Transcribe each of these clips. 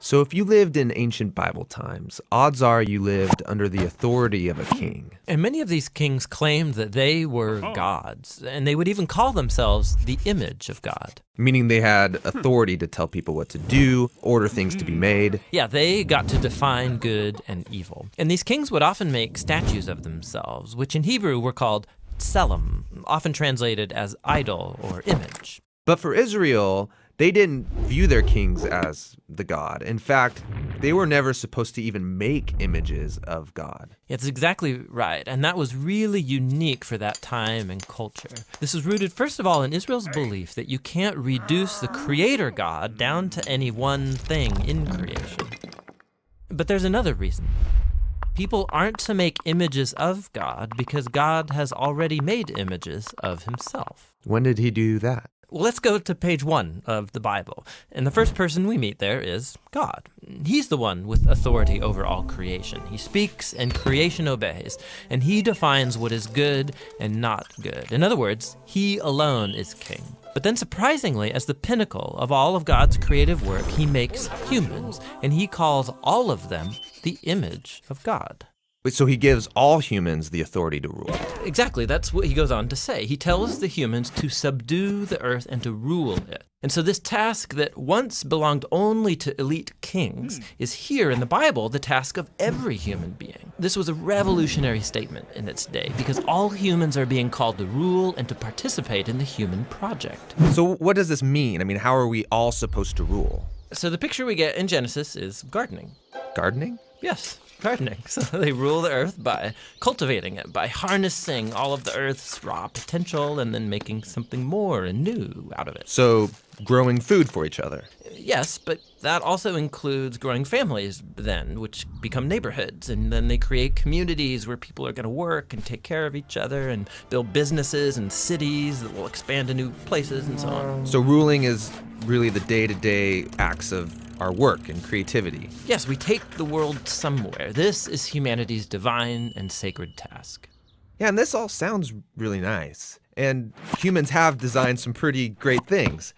So if you lived in ancient Bible times, odds are you lived under the authority of a king. And many of these kings claimed that they were gods, and they would even call themselves the image of God. Meaning they had authority to tell people what to do, order things to be made. Yeah, they got to define good and evil. And these kings would often make statues of themselves, which in Hebrew were called tselem, often translated as idol or image. But for Israel, they didn't view their kings as the God. In fact, they were never supposed to even make images of God. That's exactly right, and that was really unique for that time and culture. This is rooted, first of all, in Israel's belief that you can't reduce the creator God down to any one thing in creation. But there's another reason. People aren't to make images of God because God has already made images of himself. When did he do that? Well, let's go to page 1 of the Bible. And the first person we meet there is God. He's the one with authority over all creation. He speaks and creation obeys. And he defines what is good and not good. In other words, he alone is king. But then surprisingly, as the pinnacle of all of God's creative work, he makes humans. And he calls all of them the image of God. So he gives all humans the authority to rule. Exactly, that's what he goes on to say. He tells the humans to subdue the earth and to rule it. And so this task that once belonged only to elite kings is here in the Bible the task of every human being. This was a revolutionary statement in its day because all humans are being called to rule and to participate in the human project. So what does this mean? I mean, how are we all supposed to rule? So the picture we get in Genesis is gardening. Gardening? Yes, gardening. So they rule the earth by cultivating it, by harnessing all of the earth's raw potential and then making something more and new out of it. So growing food for each other. Yes, but that also includes growing families then, which become neighborhoods, and then they create communities where people are going to work and take care of each other and build businesses and cities that will expand to new places and so on. So ruling is really the day-to-day acts of our work and creativity. Yes, we take the world somewhere. This is humanity's divine and sacred task. Yeah, and this all sounds really nice. And humans have designed some pretty great things.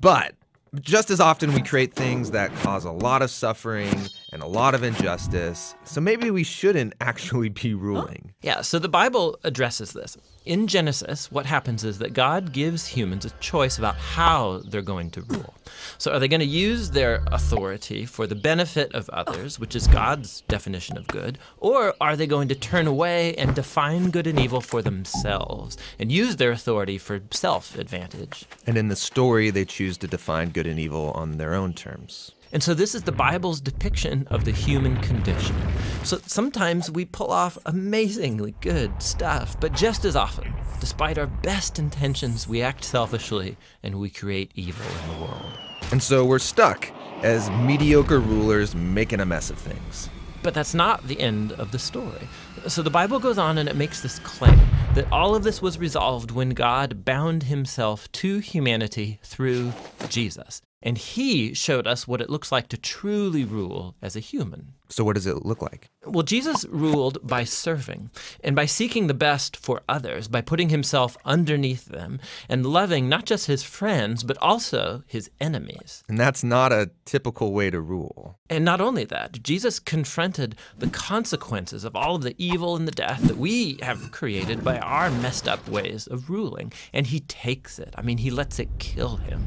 But just as often we create things that cause a lot of suffering and a lot of injustice, so maybe we shouldn't actually be ruling. Yeah, so the Bible addresses this. In Genesis, what happens is that God gives humans a choice about how they're going to rule. So are they going to use their authority for the benefit of others, which is God's definition of good, or are they going to turn away and define good and evil for themselves and use their authority for self-advantage? And in the story, they choose to define good and evil on their own terms. And so this is the Bible's depiction of the human condition. So sometimes we pull off amazingly good stuff, but just as often, despite our best intentions, we act selfishly and we create evil in the world. And so we're stuck as mediocre rulers making a mess of things. But that's not the end of the story. So the Bible goes on and it makes this claim that all of this was resolved when God bound himself to humanity through Jesus. And he showed us what it looks like to truly rule as a human. So what does it look like? Well, Jesus ruled by serving and by seeking the best for others, by putting himself underneath them and loving not just his friends, but also his enemies. And that's not a typical way to rule. And not only that, Jesus confronted the consequences of all of the evil and the death that we have created by our messed up ways of ruling. And he takes it. I mean, he lets it kill him.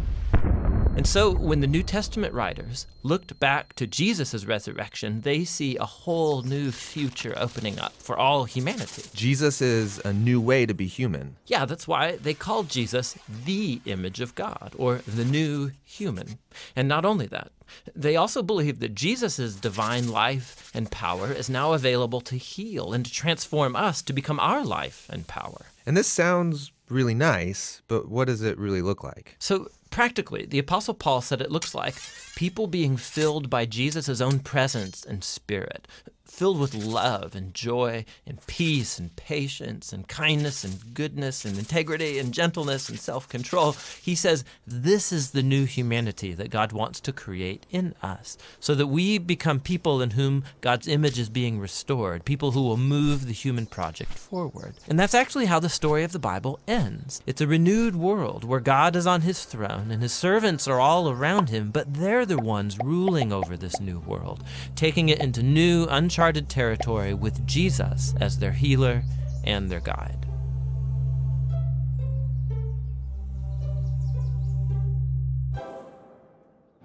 And so when the New Testament writers looked back to Jesus' resurrection, they see a whole new future opening up for all humanity. Jesus is a new way to be human. Yeah, that's why they called Jesus the image of God, or the new human. And not only that, they also believe that Jesus' divine life and power is now available to heal and to transform us to become our life and power. And this sounds really nice, but what does it really look like? So practically, the Apostle Paul said it looks like people being filled by Jesus' own presence and spirit. filled with love and joy and peace and patience and kindness and goodness and integrity and gentleness and self-control. He says this is the new humanity that God wants to create in us, so that we become people in whom God's image is being restored, people who will move the human project forward. And that's actually how the story of the Bible ends. It's a renewed world where God is on his throne and his servants are all around him, but they're the ones ruling over this new world, taking it into new, uncharted territory with Jesus as their healer and their guide.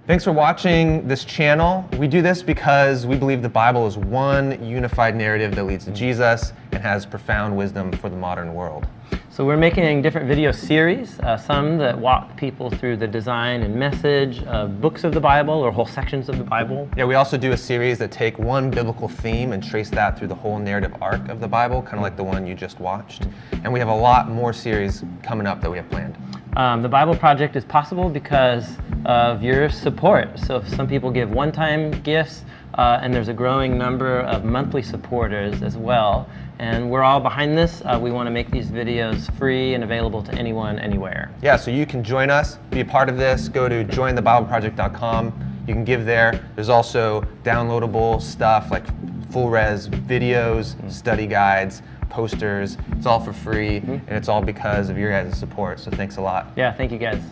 Thanks for watching this channel. We do this because we believe the Bible is one unified narrative that leads to Jesus and has profound wisdom for the modern world. So we're making different video series, some that walk people through the design and message of books of the Bible or whole sections of the Bible. Yeah, we also do a series that take one biblical theme and trace that through the whole narrative arc of the Bible, kind of like the one you just watched. And we have a lot more series coming up that we have planned. The Bible Project is possible because of your support. So if some people give one-time gifts, and there's a growing number of monthly supporters as well. And we're all behind this. We want to make these videos free and available to anyone, anywhere. Yeah, so you can join us, be a part of this. Go to jointhebibleproject.com. You can give there. There's also downloadable stuff like full-res videos, study guides, posters. It's all for free, and it's all because of your guys' support. So thanks a lot. Yeah, thank you guys.